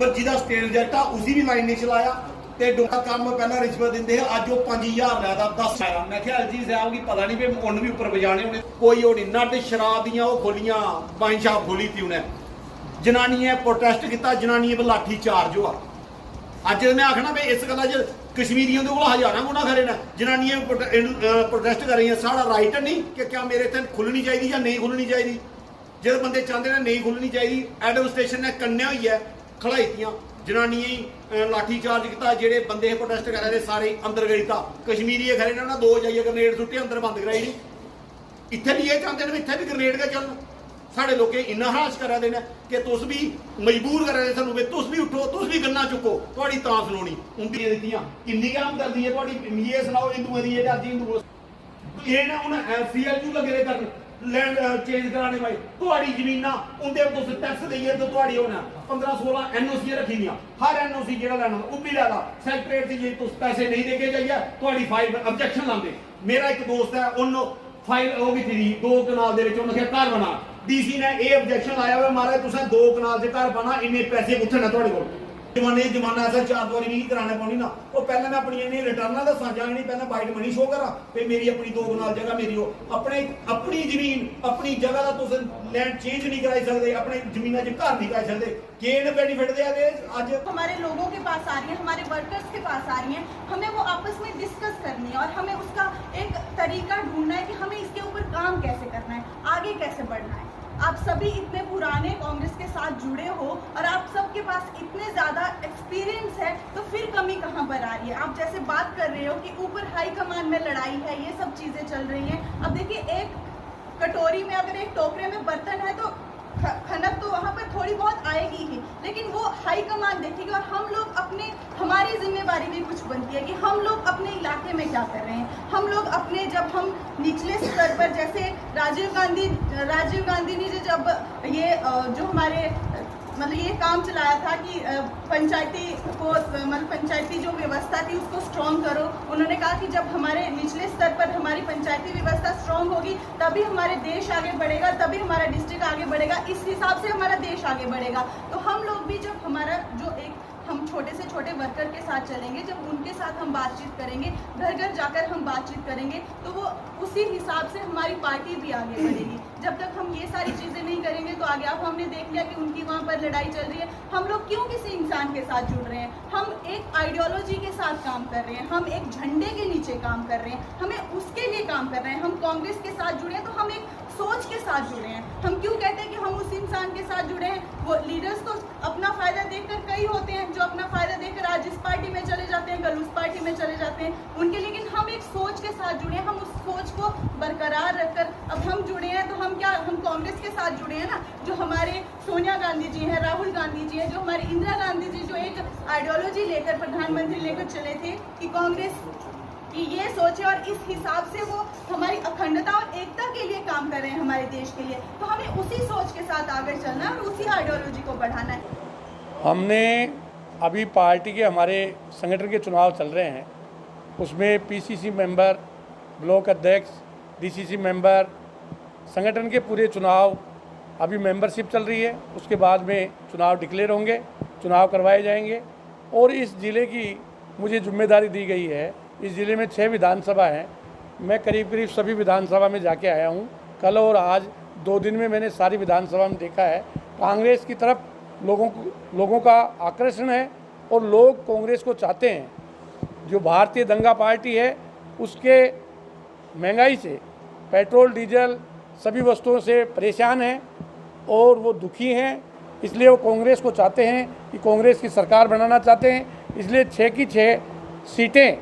पर जिहदा state result आ उसी भी लाइन नहीं चलाया ते डोका काम पहला रिश्वत दिंदे अज वो 5000 लैदा 10 आया। मैं क्या जी साहब की पता नहीं भी उन भी उपर बजाने उन्हें कोई वो नहीं नट शराब दियां वो खोलियां वाइन शॉप खोली थी उन्हें जनानियां प्रोटेस्ट किया जनानियां पर लाठी चार्ज हुआ। अज मैं आखना भी इस गल्ला च कश्मीरियों के हज़ारों गुना खरे ने जनानियां प्रोटेस्ट कर रही हैं साड़ा राइट नहीं कि क्या मेरे इतने खुलनी चाहिए या नहीं खुलनी चाहिए। जो बंदे चाहते हैं नहीं खुलनी चाहिए एडमिनिस्ट्रेशन ने कन्या हुई है खड़ाईतियां जनानियां लाठी चार्ज किया जेडे बंदे प्रोटेस्ट कर रहे सारे अंदर गई था कश्मीरी खरे ने दो जाइए ग्रनेड सुट्टे अंदर बंद कराई नहीं। इतने भी ये चाहते हैं इतने भी ग्रनेड के चलन साढ़े लोग इन्ना हराश करा देना कि तुस भी मजबूर करा दे सानू तुस भी उठो तुस भी गन्ना चुको थोड़ी तां सुनोनी उंदी दित्तियां किन्नी काम करदी है थोड़ी ये सुनाओ हिंदुओं दी अज हिंदू ये ना हुण सीएलयू लगे दे करन लैंड चेंज कराने भाई थोड़ी जमीना उंदे तुस टैक्स देइए तो थोड़ी होना 15-16 एनओसी रखी दियां हर एनओसी जेड़ा लैना ओह भी लैदा सैक्रेटरी दी जे तुस पैसे नहीं देके जाइए थोड़ी फाइल ऑब्जेक्शन लांदे। मेरा एक दोस्त है उन्होंने फाइल वो की थी 2 कनाल दे विच उन्होंने घर बना डीसी ने यह ऑब्जेक्शन लाया हुआ महाराज तुसें 2 कनाल से घर पाना इन्ने पैसे कुत्थे ने तुहाडे कोल जमाना ऐसा 4 बारी नहीं कराने पौनी ना वो पहले मैं अपनी इन्हें रिटर्न दसा जां नहीं पहले वाइट मनी शो करा फिर मेरी अपनी 2 कनाल जगह मेरी हो अपने अपनी जमीन अपनी जगह का तुस लैंड चेंज नहीं कराई सकते अपने जमीन च घर नहीं कराई सकते केन बेनिफिट दे आज हमारे लोगों के पास आ रही है हमारे वर्कर्स के पास आ रही है हमें वो आपस में डिस्कस करनी है और हमें उसका एक तरीका ढूंढना है कि हमें इसके ऊपर काम कैसे करना है आगे कैसे बढ़ना है। आप सभी इतने पुराने कांग्रेस के साथ जुड़े हो और आप सबके पास इतने ज़्यादा एक्सपीरियंस है तो फिर कमी कहाँ पर आ रही है। आप जैसे बात कर रहे हो कि ऊपर हाई कमान में लड़ाई है ये सब चीज़ें चल रही हैं। अब देखिए एक कटोरी में अगर एक टोकरे में बर्तन है तो खनक तो वहाँ पर थोड़ी बहुत आएगी ही लेकिन वो हाई कमान देखेगी और हम लोग अपने हमारी जिम्मेवारी भी कुछ बनती है कि हम लोग अपने इलाके में क्या कर रहे हैं। हम लोग अपने जब हम निचले स्तर पर जैसे राजीव गांधी ने जब ये जो हमारे मतलब ये काम चलाया था कि पंचायती को मतलब पंचायती जो व्यवस्था थी उसको स्ट्रॉन्ग करो। उन्होंने कहा कि जब हमारे निचले स्तर पर हमारी पंचायती व्यवस्था स्ट्रॉन्ग होगी तभी हमारे देश आगे बढ़ेगा तभी हमारा डिस्ट्रिक्ट आगे बढ़ेगा इस हिसाब से हमारा देश आगे बढ़ेगा। तो हम लोग भी जब हमारा जो एक हम छोटे से छोटे वर्कर के साथ चलेंगे जब उनके साथ हम बातचीत करेंगे घर घर जाकर हम बातचीत करेंगे तो वो उसी हिसाब से हमारी पार्टी भी आगे बढ़ेगी। जब तक हम ये सारी चीज़ें नहीं करेंगे तो आगे अब हमने देख लिया कि उनकी वहाँ पर लड़ाई चल रही है हम लोग क्यों किसी इंसान के साथ जुड़ रहे हैं। हम एक आइडियोलॉजी के साथ काम कर रहे हैं हम एक झंडे के नीचे काम कर रहे हैं हमें उसके लिए काम कर रहे हैं। हम कांग्रेस के साथ जुड़े हैं तो हम एक सोच के साथ जुड़े हैं। हम क्यों कहते हैं कि हम उस इंसान के साथ जुड़े हैं। वो लीडर्स तो अपना फायदा देखकर कई होते हैं जो अपना फायदा देखकर आज इस पार्टी में चले जाते हैं कल उस पार्टी में चले जाते हैं उनके लेकिन हम एक सोच के साथ जुड़े हैं हम उस सोच को बरकरार रखकर अब हम जुड़े हैं तो हम क्या हम कांग्रेस के साथ जुड़े हैं ना। जो हमारे सोनिया गांधी जी हैं राहुल गांधी जी हैं जो हमारी इंदिरा गांधी जी जो एक आइडियोलॉजी लेकर प्रधानमंत्री लेकर चले थे कि कांग्रेस कि ये सोचे और इस हिसाब से वो हमारी अखंडता और एकता के लिए काम कर रहे हैं हमारे देश के लिए तो हमें उसी सोच के साथ आगे चलना है और उसी आइडियोलॉजी को बढ़ाना है। हमने अभी पार्टी के हमारे संगठन के चुनाव चल रहे हैं उसमें पीसीसी मेंबर ब्लॉक अध्यक्ष डीसीसी मेंबर संगठन के पूरे चुनाव अभी मेंबरशिप चल रही है उसके बाद में चुनाव डिक्लेयर होंगे चुनाव करवाए जाएंगे और इस ज़िले की मुझे जिम्मेदारी दी गई है। इस ज़िले में 6 विधानसभा हैं मैं करीब करीब सभी विधानसभा में जाके आया हूँ। कल और आज 2 दिन में मैंने सारी विधानसभा में देखा है कांग्रेस की तरफ लोगों का आकर्षण है और लोग कांग्रेस को चाहते हैं। जो भारतीय दंगा पार्टी है उसके महंगाई से पेट्रोल डीजल सभी वस्तुओं से परेशान हैं और वो दुखी हैं इसलिए वो कांग्रेस को चाहते हैं कि कांग्रेस की सरकार बनाना चाहते हैं। इसलिए 6 की 6 सीटें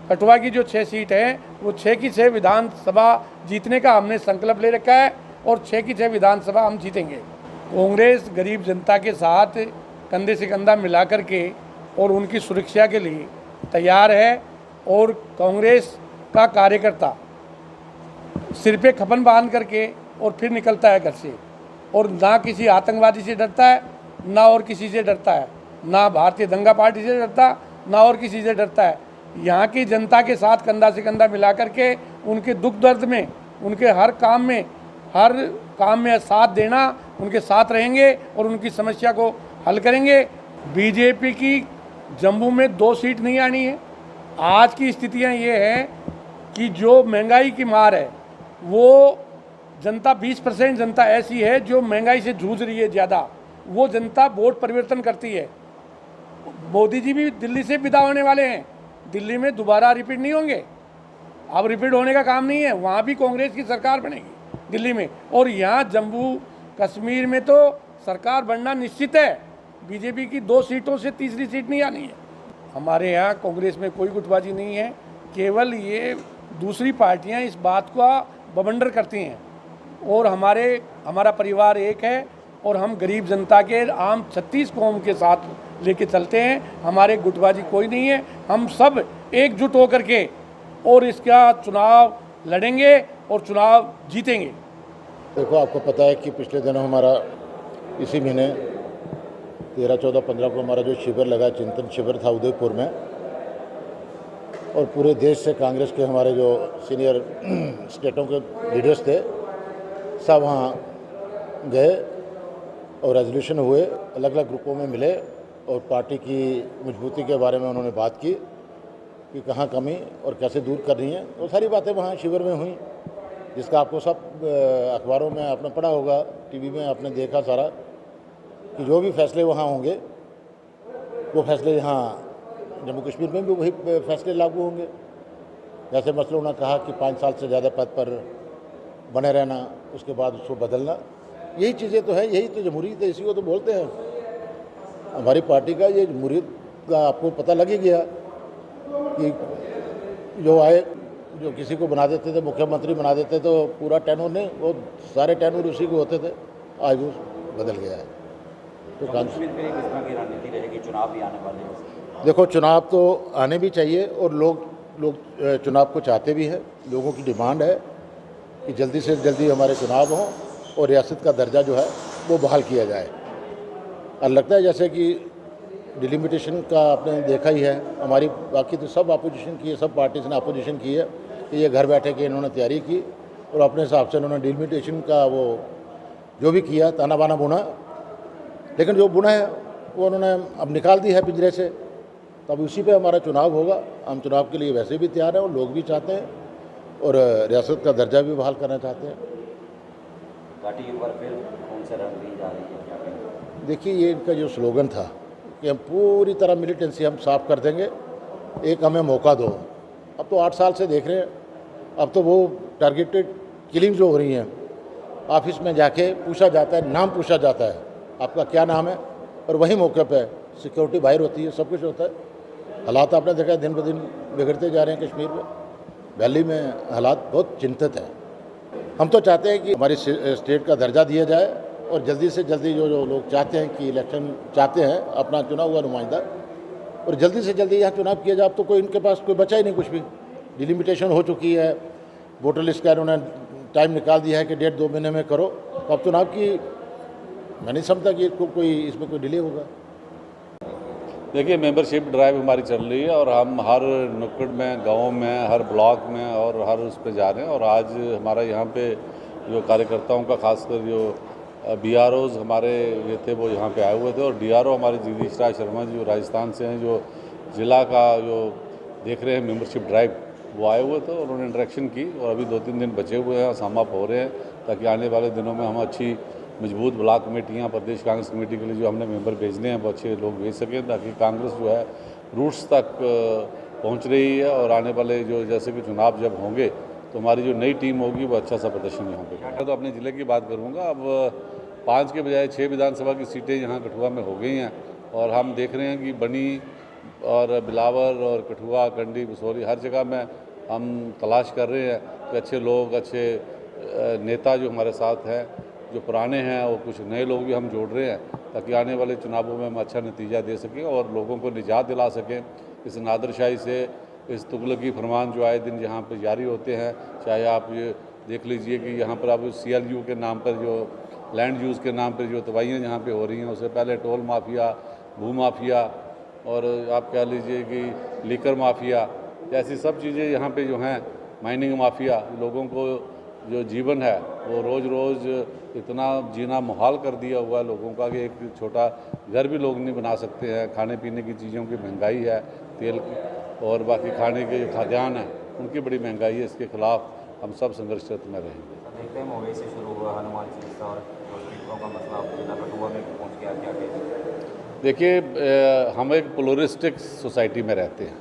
कठुआ की जो 6 सीट हैं वो 6 की 6 विधानसभा जीतने का हमने संकल्प ले रखा है और 6 की 6 विधानसभा हम जीतेंगे। कांग्रेस गरीब जनता के साथ कंधे से कंधा मिला करके और उनकी सुरक्षा के लिए तैयार है और कांग्रेस का कार्यकर्ता सिर पे खपन बांध करके और फिर निकलता है घर से और ना किसी आतंकवादी से डरता है ना और किसी से डरता है ना भारतीय दंगा पार्टी से डरता ना और किसी से डरता है। यहाँ की जनता के साथ कंधा से कंधा मिला करके उनके दुख दर्द में उनके हर काम में साथ देना उनके साथ रहेंगे और उनकी समस्या को हल करेंगे। बीजेपी की जम्मू में 2 सीट नहीं आनी है। आज की स्थितियां ये हैं कि जो महंगाई की मार है वो जनता 20% जनता ऐसी है जो महंगाई से जूझ रही है ज़्यादा, वो जनता वोट परिवर्तन करती है। मोदी जी भी दिल्ली से विदा होने वाले हैं, दिल्ली में दोबारा रिपीट नहीं होंगे। अब रिपीट होने का काम नहीं है, वहाँ भी कांग्रेस की सरकार बनेगी दिल्ली में, और यहाँ जम्मू कश्मीर में तो सरकार बनना निश्चित है। बीजेपी की 2 सीटों से तीसरी सीट नहीं आनी है। हमारे यहाँ कांग्रेस में कोई गुटबाजी नहीं है, केवल ये दूसरी पार्टियाँ इस बात का बवंडर करती हैं। और हमारा परिवार एक है और हम गरीब जनता के आम 36 कौम के साथ लेके चलते हैं। हमारे गुटबाजी कोई नहीं है, हम सब एकजुट होकर के और इसका चुनाव लड़ेंगे और चुनाव जीतेंगे। देखो, आपको पता है कि पिछले दिनों हमारा इसी महीने 13, 14, 15 को हमारा जो शिविर लगा, चिंतन शिविर था उदयपुर में, और पूरे देश से कांग्रेस के हमारे जो सीनियर स्टेटों के लीडर्स थे सब वहाँ गए और रेजोल्यूशन हुए, अलग अलग ग्रुपों में मिले और पार्टी की मजबूती के बारे में उन्होंने बात की कि कहाँ कमी और कैसे दूर करनी है। वो सारी बातें वहाँ शिविर में हुई, जिसका आपको सब अखबारों में आपने पढ़ा होगा, टीवी में आपने देखा सारा, कि जो भी फैसले वहाँ होंगे वो फैसले यहाँ जम्मू कश्मीर में भी वही फैसले लागू होंगे। जैसे मसलों उन्होंने कहा कि 5 साल से ज़्यादा पद पर बने रहना, उसके बाद उसको बदलना, यही चीज़ें तो है, यही तो जमहूरियत है, इसी को तो बोलते हैं। हमारी पार्टी का ये जमहूरियत का आपको पता लग ही गया कि जो आए, जो किसी को बना देते थे मुख्यमंत्री बना देते तो पूरा टेनूर नहीं, वो सारे टेनूर उसी को होते थे, आज वो बदल गया है। तो कश्मीर में किस तरह की रणनीति रहेगी, चुनाव भी आने वाले हैं? देखो, चुनाव तो आने भी चाहिए और लोग चुनाव को चाहते भी हैं। लोगों की डिमांड है कि जल्दी से जल्दी हमारे चुनाव हों और रियासत का दर्जा जो है वो बहाल किया जाए। और लगता है जैसे कि डिलिमिटेशन का आपने देखा ही है, हमारी बाकी तो सब अपोजिशन की है, सब पार्टीज ने अपोजिशन की है कि ये घर बैठे के इन्होंने तैयारी की और अपने हिसाब से उन्होंने डिलिमिटेशन का वो जो भी किया, ताना बाना बुना, लेकिन जो बुना है वो उन्होंने अब निकाल दी है पिंजरे से। तो अब उसी पे हमारा चुनाव होगा। हम चुनाव के लिए वैसे भी तैयार हैं और लोग भी चाहते हैं और रियासत का दर्जा भी बहाल करना चाहते हैं। घाटी के ऊपर फिर कौन सा रंग दी जा रही है, क्या कहेंगे? देखिए, ये इनका जो स्लोगन था कि हम पूरी तरह मिलिटेंसी हम साफ कर देंगे, एक हमें मौका दो। अब तो 8 साल से देख रहे हैं, अब तो वो टारगेटेड किलिंग जो हो रही हैं, ऑफिस में जाके पूछा जाता है, नाम पूछा जाता है, आपका क्या नाम है, और वही मौके पे सिक्योरिटी बाहर होती है, सब कुछ होता है। हालात आपने देखा दिन ब दिन बिगड़ते जा रहे हैं कश्मीर में, वैली में हालात बहुत चिंतित है। हम तो चाहते हैं कि हमारी स्टेट का दर्जा दिया जाए और जल्दी से जल्दी जो लोग चाहते हैं कि इलेक्शन चाहते हैं, अपना चुना हुआ नुमाइंदा, और जल्दी से जल्दी यहाँ चुनाव किया जाए। अब तो कोई इनके पास कोई बचा ही नहीं कुछ भी, डिलिमिटेशन हो चुकी है, वोटर लिस्ट का इन्होंने टाइम निकाल दिया है कि 1.5-2 महीने में करो। तो अब चुनाव की मैं नहीं समझता कि कोई इसमें कोई डिले होगा। देखिए, मेंबरशिप ड्राइव हमारी चल रही है और हम हर नुक्कड़ में, गाँव में, हर ब्लॉक में और हर उस पर जा रहे हैं। और आज हमारा यहाँ पे जो कार्यकर्ताओं का खासकर जो BROs हमारे ये थे वो यहाँ पे आए हुए थे, और DRO हमारे जगदीश राज शर्मा जी जो राजस्थान से हैं, जो ज़िला का जो देख रहे हैं मेंबरशिप ड्राइव, वो आए हुए थे और उन्होंने इंटरेक्शन की। और अभी 2-3 दिन बचे हुए हैं, सम अप हो रहे हैं, ताकि आने वाले दिनों में हम अच्छी मजबूत ब्लॉक कमेटियाँ, प्रदेश कांग्रेस कमेटी के लिए जो हमने मेंबर भेजने हैं वो अच्छे लोग भेज सकें, ताकि कांग्रेस जो है रूट्स तक पहुंच रही है। और आने वाले जो जैसे कि चुनाव जब होंगे तो हमारी जो नई टीम होगी वो अच्छा सा प्रदर्शन यहाँ पे करेगी। तो अपने ज़िले की बात करूँगा, अब 5 के बजाय 6 विधानसभा की सीटें यहाँ कठुआ में हो गई हैं, और हम देख रहे हैं कि बनी और बिलावर और कठुआ, कंडी, बसोली, हर जगह में हम तलाश कर रहे हैं कि अच्छे लोग, अच्छे नेता जो हमारे साथ हैं, जो पुराने हैं, और कुछ नए लोग भी हम जोड़ रहे हैं, ताकि आने वाले चुनावों में हम अच्छा नतीजा दे सकें और लोगों को निजात दिला सकें इस नादरशाही से, इस तुगलकी फरमान जो आए दिन यहाँ पे जारी होते हैं। चाहे आप ये देख लीजिए कि यहाँ पर आप CLU के नाम पर जो लैंड यूज़ के नाम पर जो तबाहियाँ यहाँ पे हो रही हैं, उससे पहले टोल माफिया, भू माफिया, और आप कह लीजिए कि लीकर माफिया, ऐसी सब चीज़ें यहाँ पे जो हैं, माइनिंग माफिया, लोगों को जो जीवन है वो रोज़ रोज़ इतना जीना मुहाल कर दिया हुआ है लोगों का कि एक छोटा घर भी लोग नहीं बना सकते हैं। खाने पीने की चीज़ों की महंगाई है, तेल की और बाकी खाने के जो खाद्यान्न है उनकी बड़ी महंगाई है। इसके खिलाफ हम सब संघर्षरत में रहेंगे। देखते हैं मुंबई से शुरू हुआ हनुमान चालीसा और हॉस्पिटलों का मसला जिला कठुआ में पहुँच गया, क्या कहेंगे? देखिए, हम एक प्लूरिस्टिक सोसाइटी में रहते हैं।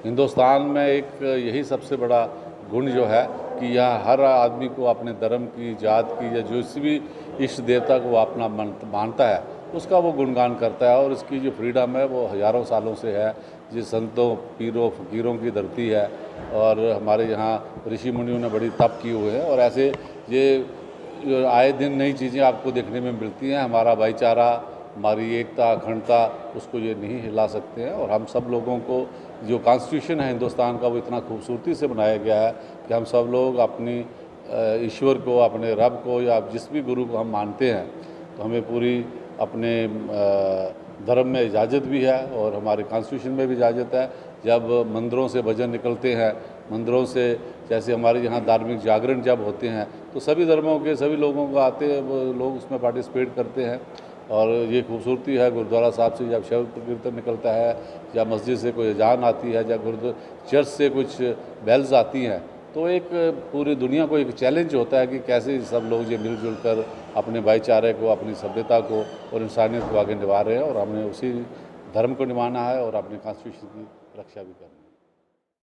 हिंदुस्तान में एक यही सबसे बड़ा गुण जो है कि यहाँ हर आदमी को अपने धर्म की, जात की या जो भी इष्ट देवता को वो अपना मानता है उसका वो गुणगान करता है। और इसकी जो फ्रीडम है वो हज़ारों सालों से है। जिस संतों, पीरों, फकीरों की धरती है और हमारे यहाँ ऋषि मुनियों ने बड़ी तप किए हुए हैं। और ऐसे ये आए दिन नई चीज़ें आपको देखने में मिलती हैं। हमारा भाईचारा, हमारी एकता, अखंडता, उसको ये नहीं हिला सकते हैं। और हम सब लोगों को जो कॉन्स्टिट्यूशन है हिंदुस्तान का वो इतना खूबसूरती से बनाया गया है कि हम सब लोग अपनी ईश्वर को, अपने रब को या जिस भी गुरु को हम मानते हैं तो हमें पूरी अपने धर्म में इजाज़त भी है और हमारे कॉन्स्टिट्यूशन में भी इजाज़त है। जब मंदिरों से भजन निकलते हैं, मंदिरों से जैसे हमारे यहाँ धार्मिक जागरण जब होते हैं तो सभी धर्मों के सभी लोगों को आते हैं, वो लोग उसमें पार्टिसिपेट करते हैं। और ये खूबसूरती है गुरुद्वारा साहब से जब शब्द कीर्तन निकलता है या मस्जिद से कोई अजान आती है या चर्च से कुछ बेल्स आती हैं तो एक पूरी दुनिया को एक चैलेंज होता है कि कैसे सब लोग ये मिलजुल कर अपने भाईचारे को, अपनी सभ्यता को और इंसानियत को आगे निभा रहे हैं। और हमें उसी धर्म को निभाना है और अपने कॉन्स्टिट्यूशन की रक्षा भी करनी है।